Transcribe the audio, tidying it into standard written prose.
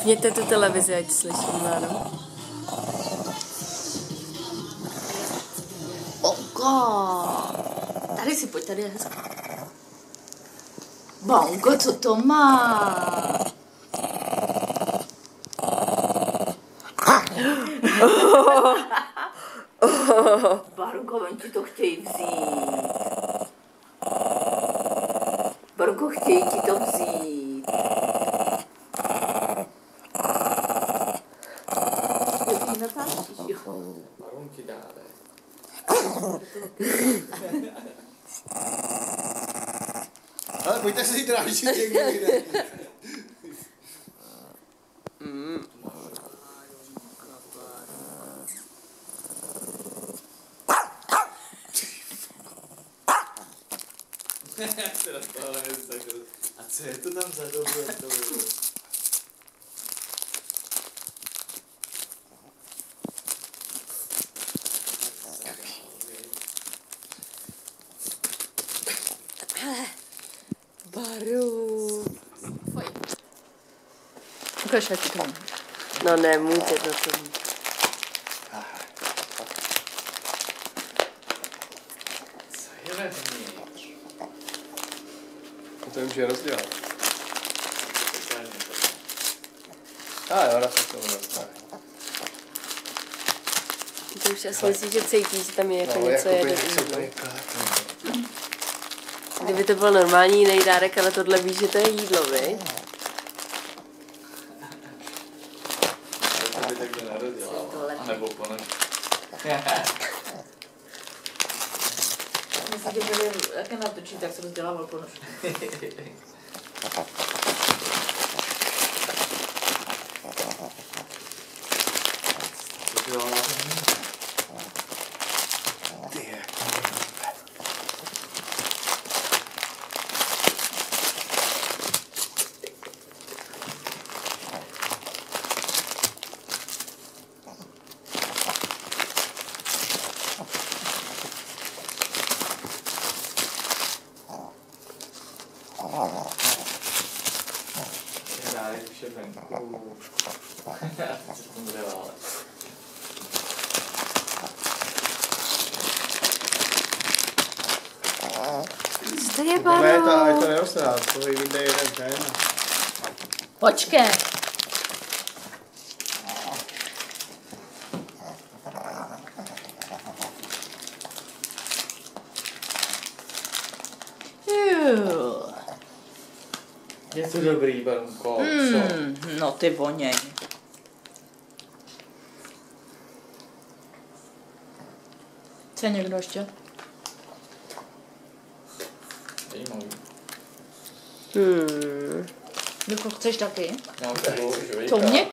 Vypněte tu televizi, ať slyším jméno. Oko! Tady si pojď, tady je hezky. Bongo, co to má? Barunko, oni ti to chtějí vzít. Barunko, chtějí ti to vzít. Natáčíš, jo. Barunky dále. Ale pojďte si drážit někdo jde. A co je to tam za dobu? Baru. Pojď. Ukaž, jak to mám. No ne, můžete to co. Co je vevnitř? To už je rozdělat. Jo, na to dostane. To už asi myslíš, že cítíš, že tam je jako něco jede. Kdyby to byl normální jiný dárek, ale tohle víš, že to je jídlo, viď? To by takhle nerodělal. A nebo ponožky. Myslím, že byli, jak je natočí, tak se rozdělával ponožky. Co ty dělala? Dárek vše venku. Co to bude ale? Co to je, Ne, Baru? to neroste, to jde jeden ten. Počkej. Je to dobrý, Barunko, co? No ty voněj. Chce někdo ještě? Zajímavý. Jako chceš taky? No, to bylo už Co mě?